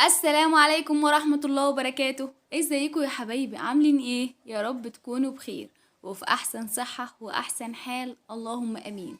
السلام عليكم ورحمة الله وبركاته. ازيكم يا حبايبي؟ عاملين ايه؟ يا رب تكونوا بخير وفي احسن صحة واحسن حال، اللهم امين.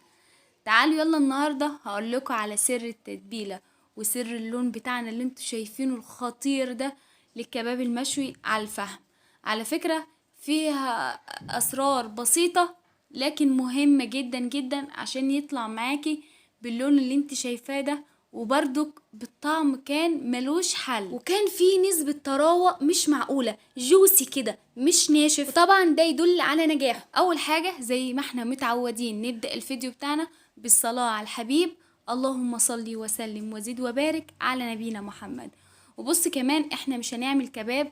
تعالوا يلا النهاردة هقولكوا على سر التتبيلة وسر اللون بتاعنا اللي انتوا شايفينه الخطير ده للكباب المشوي على الفحم. على فكرة فيها اسرار بسيطة لكن مهمة جدا جدا عشان يطلع معاكي باللون اللي انت شايفاه ده، وبرضك بالطعم كان ملوش حل، وكان فيه نسبة طراوة مش معقولة، جوسي كده مش ناشف، وطبعا ده يدل على نجاحه. اول حاجة زي ما احنا متعودين نبدأ الفيديو بتاعنا بالصلاة على الحبيب، اللهم صلي وسلم وزد وبارك على نبينا محمد. وبص كمان احنا مش هنعمل كباب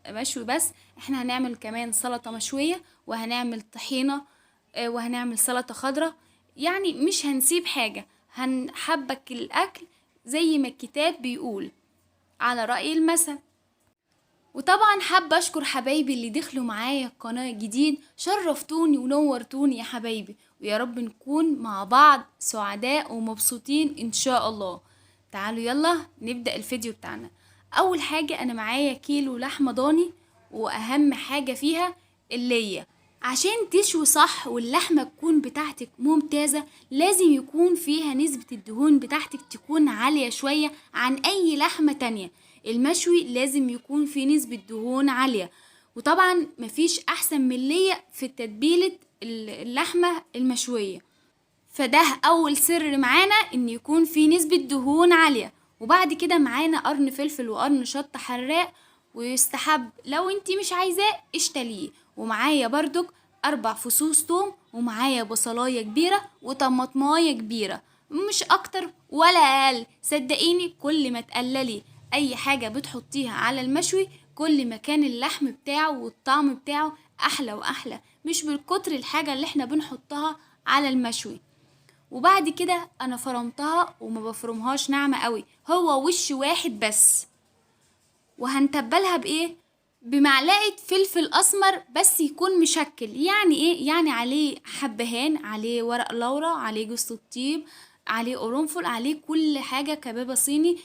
مشوي بس، احنا هنعمل كمان سلطة مشوية وهنعمل طحينة، وهنعمل سلطة خضراء. يعني مش هنسيب حاجة، هنحبك الأكل زي ما الكتاب بيقول على رأي المثل. وطبعا حابة اشكر حبايبي اللي دخلوا معايا القناة جديد، شرفتوني ونورتوني يا حبايبي، ويا رب نكون مع بعض سعداء ومبسوطين ان شاء الله. تعالوا يلا نبدأ الفيديو بتاعنا. اول حاجة انا معايا كيلو لحمة ضاني، واهم حاجة فيها اللية. عشان تشوي صح واللحمة تكون بتاعتك ممتازة لازم يكون فيها نسبة الدهون بتاعتك تكون عالية شوية عن اي لحمة تانية. المشوي لازم يكون فيه نسبة دهون عالية، وطبعا مفيش احسن من اللية في تتبيلة اللحمة المشوية. فده اول سر معانا ان يكون في نسبة دهون عالية. وبعد كده معانا قرن فلفل وقرن شطة حراق، ويستحب لو انتي مش عايزاه اشتليه. ومعايا بردك 4 فصوص توم، ومعايا بصلاية كبيرة وطماطماية كبيرة، مش اكتر ولا اقل. صدقيني كل ما تقللي اي حاجة بتحطيها على المشوي كل ما كان اللحم بتاعه والطعم بتاعه احلى واحلى، مش بالكتر الحاجة اللي احنا بنحطها على المشوي. وبعد كده انا فرمتها وما بفرمهاش ناعمة قوي، هو وش واحد بس. وهنتبلها بايه؟ بمعلقة فلفل اسمر بس يكون مشكل. يعني ايه؟ يعني عليه حبهان، عليه ورق لورا، عليه جوز الطيب، عليه قرنفل، عليه كل حاجة كبابة صيني.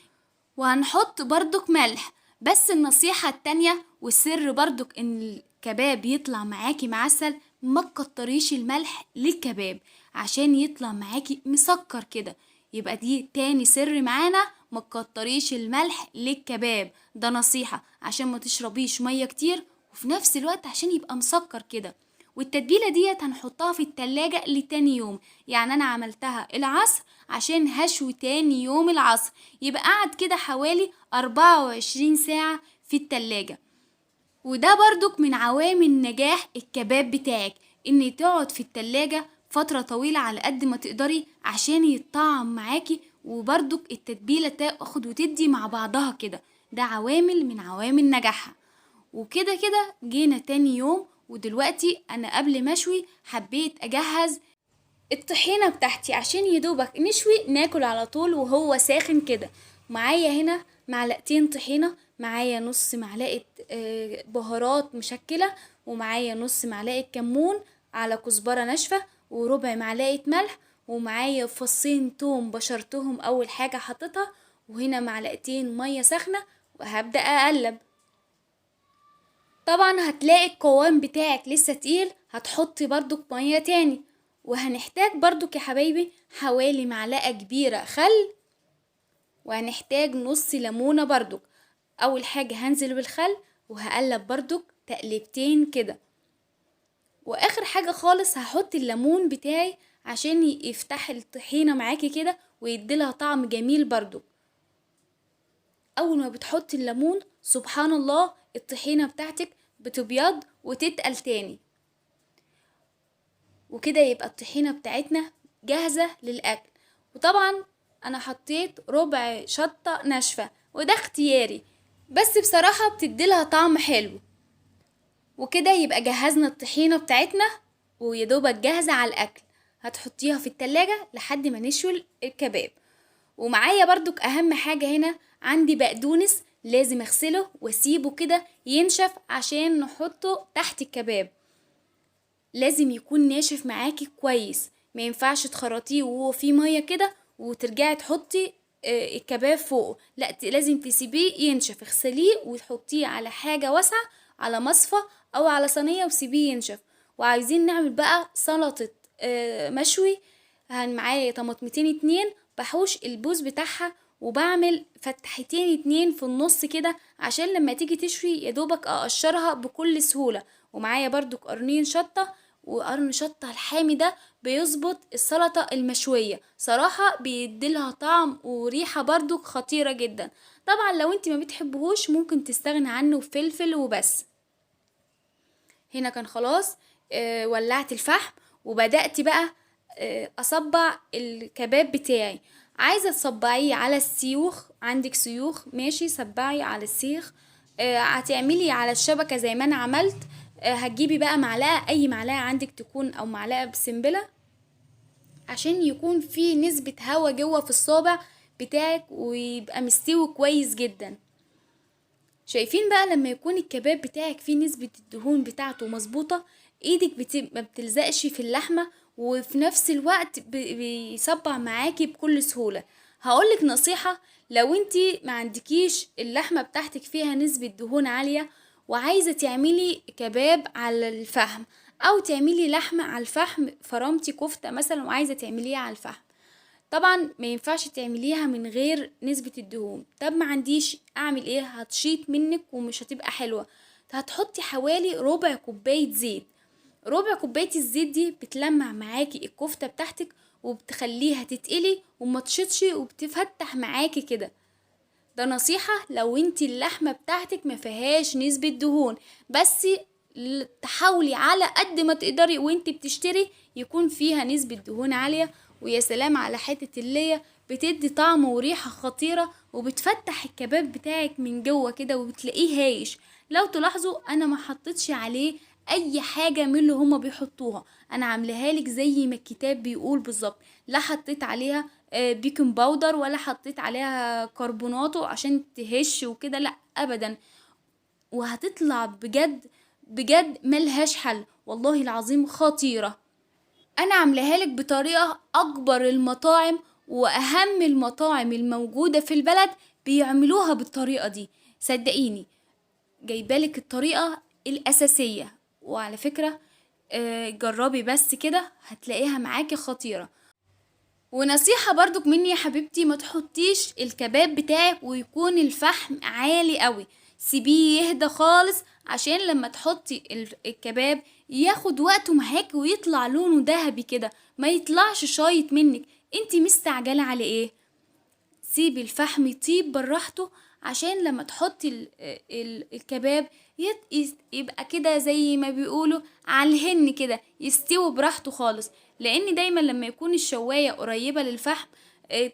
وهنحط بردك ملح. بس النصيحة التانية والسر بردك ان الكباب يطلع معاكي معسل، ما تكتريش الملح للكباب عشان يطلع معاكي مسكر كده. يبقى دي تاني سر معانا، ما تكتريش الملح للكباب، ده نصيحة عشان ما تشربيش مية كتير، وفي نفس الوقت عشان يبقى مسكر كده. والتتبيلة ديت هنحطها في التلاجة لتاني يوم. يعني انا عملتها العصر عشان هشوي تاني يوم العصر، يبقى قعد كده حوالي 24 ساعة في التلاجة. وده برضك من عوامل نجاح الكباب بتاعك، ان تقعد في التلاجة فترة طويلة على قد ما تقدري عشان يتطعم معاكي، وبرضك التتبيلة تاخد وتدي مع بعضها كده. ده عوامل من عوامل نجاحها. وكده كده جينا تاني يوم، ودلوقتي انا قبل مشوي حبيت اجهز الطحينة بتاعتي عشان يدوبك نشوي ناكل على طول وهو ساخن كده. معايا هنا معلقتين طحينة، معايا نص معلقة بهارات مشكلة، ومعايا نص معلقة كمون على كزبرة ناشفة، وربع معلقة ملح، ومعايا فصين توم بشرتهم اول حاجة حطيتها، وهنا معلقتين مية سخنة، وهبدأ اقلب. طبعا هتلاقي القوام بتاعك لسه تقيل، هتحطي برضك مية تاني. وهنحتاج برضك يا حبايبي حوالي معلقة كبيرة خل، وهنحتاج نص ليمونة برضك. اول حاجة هنزل بالخل وهقلب برضك تقلبتين كده. واخر حاجة خالص هحط الليمون بتاعي عشان يفتح الطحينة معاكي كده ويديلها طعم جميل برضك. اول ما بتحطي الليمون سبحان الله الطحينة بتاعتك بتبيض وتتقل تاني. وكده يبقى الطحينة بتاعتنا جاهزة للأكل. وطبعا أنا حطيت ربع شطة ناشفة، وده اختياري، بس بصراحة بتديلها طعم حلو. وكده يبقى جهزنا الطحينة بتاعتنا ويدوبك جاهزة على الأكل. هتحطيها في التلاجة لحد ما نشوي الكباب. ومعايا برضك أهم حاجة هنا، عندي بقدونس لازم اغسله واسيبه كده ينشف عشان نحطه تحت الكباب. لازم يكون ناشف معاكي كويس، ما ينفعش تخرطيه وهو فيه ميه كده وترجعي تحطي الكباب فوقه، لا لازم تسيبيه ينشف، اغسليه وتحطيه على حاجة واسعة، على مصفى او على صينية وسيبيه ينشف. وعايزين نعمل بقى سلطة مشوي. معايا طماطمتين اتنين، بحوش البوز بتاعها وبعمل فتحتين اتنين في النص كده عشان لما تيجي تشوي يدوبك اقشرها بكل سهولة. ومعايا برضو قرنين شطة، وقرن شطة الحامي ده بيظبط السلطة المشوية صراحة، بيديلها طعم وريحة برضو خطيرة جدا. طبعا لو انت ما بتحبهوش ممكن تستغنى عنه فلفل وبس. هنا كان خلاص ولعت الفحم وبدأت بقى اصبع الكباب بتاعي. عايزة تصبعيه على السيوخ، عندك سيوخ ماشي صبعي على السيخ. هتعملي على الشبكة زي ما انا عملت. هتجيبي بقى معلقة، اي معلقة عندك تكون او معلقة بسنبلة، عشان يكون في نسبة هوا جوه في الصابع بتاعك ويبقى مستوي كويس جدا. شايفين بقى لما يكون الكباب بتاعك فيه نسبة الدهون بتاعته مظبوطة، ايدك ما بتلزقش في اللحمة، وفي نفس الوقت بيصبع معاكي بكل سهولة. هقولك نصيحة، لو انتي ما عندكيش اللحمة بتاعتك فيها نسبة دهون عالية وعايزة تعملي كباب على الفحم، او تعملي لحمة على الفحم، فرمتي كفتة مثلا وعايزة تعمليها على الفحم، طبعا ما ينفعش تعمليها من غير نسبة الدهون. طب ما عنديش اعمل ايه؟ هتشيط منك ومش هتبقى حلوة. هتحطي حوالي ربع كوباية زيت. ربع كوباية الزيت دي بتلمع معاكي الكفتة بتاعتك وبتخليها تتقلي وما تشطش وبتفتح معاكي كده. ده نصيحة لو انتي اللحمة بتاعتك ما فيهاش نسبة دهون، بس تحاولي على قد ما تقدري وانتي بتشتري يكون فيها نسبة دهون عالية. ويا سلام على حتة اللية، بتدي طعم وريحة خطيرة وبتفتح الكباب بتاعك من جوه كده وبتلاقيه هايش. لو تلاحظوا انا ما حطيتش عليه اي حاجة من اللي هما بيحطوها، انا عاملاها لك زي ما الكتاب بيقول بالظبط. لا حطيت عليها بيكنج باودر ولا حطيت عليها كربوناتو عشان تهش وكده، لا ابدا. وهتطلع بجد بجد ملهاش حل، والله العظيم خطيرة. انا عاملاها لك بطريقة اكبر المطاعم واهم المطاعم الموجودة في البلد بيعملوها بالطريقة دي، صدقيني. جايبالك الطريقة الاساسية، وعلى فكرة جربي بس كده هتلاقيها معاكي خطيرة. ونصيحة برضك مني يا حبيبتي، ما تحطيش الكباب بتاعك ويكون الفحم عالي قوي، سيبيه يهدى خالص عشان لما تحطي الكباب ياخد وقته معاك ويطلع لونه ذهبي كده، ما يطلعش شايط منك. انتي مستعجلة على ايه؟ سيبي الفحم يطيب براحته عشان لما تحطي الكباب يبقى كده زي ما بيقولوا على الهن كده، يستوي براحته خالص. لان دايما لما يكون الشواية قريبة للفحم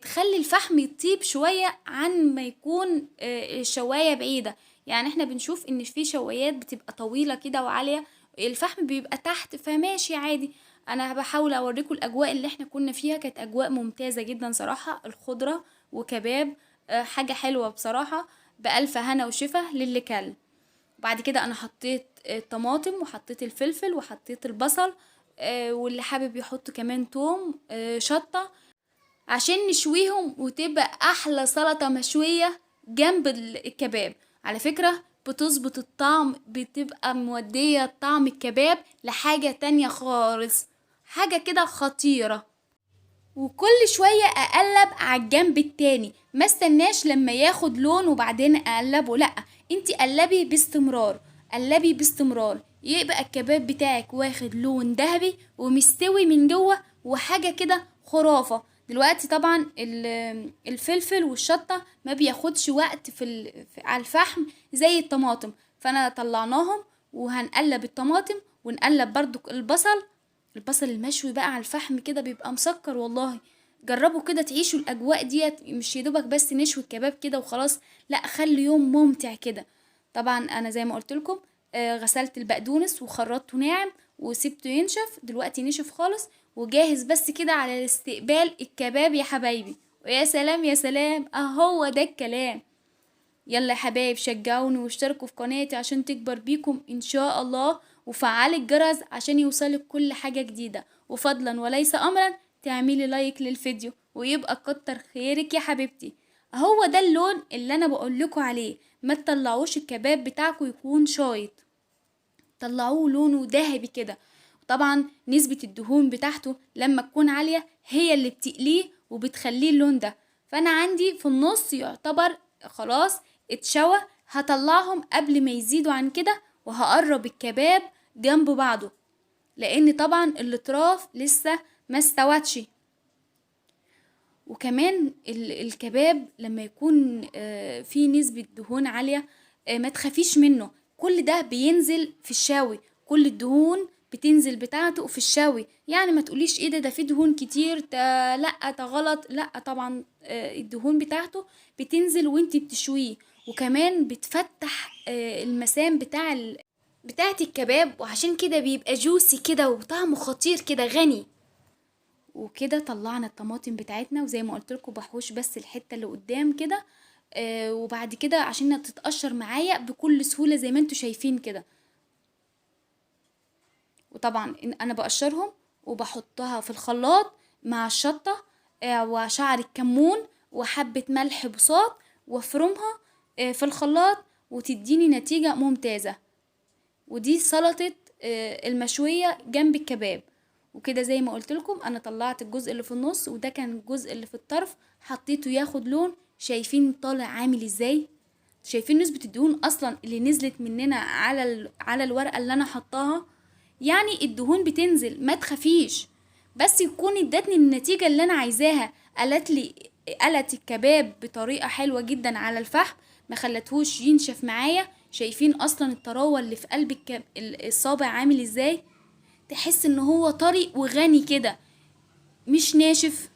تخلي الفحم يطيب شوية عن ما يكون الشواية بعيدة. يعني احنا بنشوف ان في شوايات بتبقى طويلة كده وعالية، الفحم بيبقى تحت فماشي عادي. انا بحاول اوريكم الاجواء اللي احنا كنا فيها، كانت اجواء ممتازة جدا صراحة. الخضرة وكباب حاجة حلوة بصراحة، بألف هنا وشفا للي كل. وبعد كده انا حطيت الطماطم وحطيت الفلفل وحطيت البصل، واللي حابب يحط كمان توم شطة عشان نشويهم وتبقى احلى سلطة مشوية جنب الكباب. على فكرة بتظبط الطعم، بتبقى مودية طعم الكباب لحاجة تانية خالص، حاجة كده خطيرة. وكل شوية اقلب على الجنب التاني، ما استناش لما ياخد لون وبعدين اقلبه، لا انتي قلبي باستمرار، قلبي باستمرار، يبقى الكباب بتاعك واخد لون ذهبي ومستوي من جوه وحاجة كده خرافة. دلوقتي طبعا الفلفل والشطة ما بياخدش وقت على الفحم زي الطماطم، فانا طلعناهم وهنقلب الطماطم ونقلب برضو البصل. البصل المشوي بقى على الفحم كده بيبقى مسكر والله. جربوا كده تعيشوا الاجواء ديت، مش يدوبك بس نشوي الكباب كده وخلاص، لا خلي يوم ممتع كده. طبعا انا زي ما قلت لكم غسلت البقدونس وخرطته ناعم وسبته ينشف، دلوقتي نشف خالص وجاهز بس كده على استقبال الكباب يا حبايبي. ويا سلام يا سلام، اهو ده الكلام. يلا يا حبايب شجعوني واشتركوا في قناتي عشان تكبر بيكم ان شاء الله، وفعلي الجرس عشان يوصلك كل حاجة جديدة، وفضلا وليس امرا تعملي لايك للفيديو ويبقى كتر خيرك يا حبيبتي. هو ده اللون اللي انا بقول لكم عليه. ما تطلعوش الكباب بتاعكم يكون شايط، طلعوه لونه ذهبي كده. طبعا نسبة الدهون بتاعته لما تكون عالية هي اللي بتقليه وبتخليه اللون ده. فانا عندي في النص يعتبر خلاص اتشوى، هطلعهم قبل ما يزيدوا عن كده، وهقرب الكباب جنب بعضه، لان طبعا الاطراف لسه ما استوتش. وكمان الكباب لما يكون فيه نسبة دهون عالية، ما تخافيش منه، كل ده بينزل في الشاوي، كل الدهون بتنزل بتاعته في الشاوي. يعني ما تقوليش ايه ده فيه دهون كتير، ده لا ده غلط، لا طبعا الدهون بتاعته بتنزل وانتي بتشويه. وكمان بتفتح المسام بتاعت الكباب، وعشان كده بيبقى جوسي كده وطعمه خطير كده غني. وكده طلعنا الطماطم بتاعتنا، وزي ما قلت لكم بحوش بس الحته اللي قدام كده. وبعد كده عشان تتقشر معايا بكل سهوله زي ما انتوا شايفين كده. وطبعا انا بقشرهم وبحطها في الخلاط مع الشطه وشعر الكمون وحبه ملح بصوت، وافرمها في الخلاط وتديني نتيجه ممتازه. ودي سلطة المشوية جنب الكباب. وكده زي ما قلت لكم انا طلعت الجزء اللي في النص، وده كان الجزء اللي في الطرف حطيته ياخد لون. شايفين طالع عامل ازاي؟ شايفين نسبة الدهون اصلا اللي نزلت مننا على الورقة اللي انا حطاها؟ يعني الدهون بتنزل، ما تخافيش، بس يكون ادتني النتيجة اللي انا عايزاها. قلت الكباب بطريقة حلوة جدا على الفحم، ما خلتهوش ينشف معايا. شايفين اصلا الطراوة اللي في قلب الصابع عامل ازاي؟ تحس ان هو طري وغني كده، مش ناشف.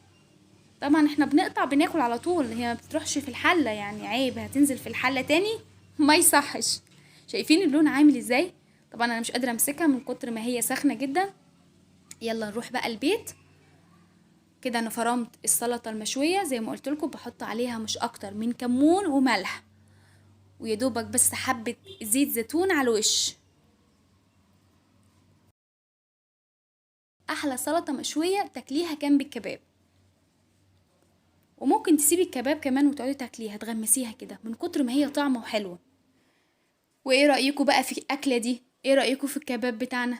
طبعا احنا بنقطع بناكل على طول، هي ما بتروحش في الحلة، يعني عيب هتنزل في الحلة تاني ما يصحش. شايفين اللون عامل ازاي؟ طبعا انا مش قادرة امسكها من كتر ما هي سخنة جدا. يلا نروح بقى البيت. كده انا فرمت السلطة المشوية زي ما قلت لكم، بحط عليها مش اكتر من كمون وملح، ويدوبك بس حبة زيت زيتون على الوش. احلى سلطة مشوية تاكليها جنب الكباب. وممكن تسيبي الكباب كمان وتقعدي تاكليها تغمسيها كده من كتر ما هي طعمه حلوة. وايه رأيكم بقى في الاكلة دي؟ ايه رأيكم في الكباب بتاعنا؟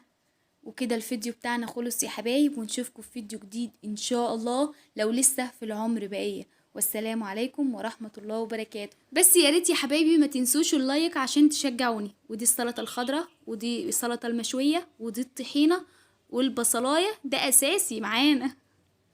وكده الفيديو بتاعنا خلص يا حبايب، ونشوفكم في فيديو جديد ان شاء الله لو لسه في العمر بقية. والسلام عليكم ورحمة الله وبركاته. بس يا ريت يا حبايبي ما تنسوش اللايك عشان تشجعوني. ودي السلطة الخضراء، ودي السلطة المشوية، ودي الطحينة والبصلاية، ده اساسي معانا.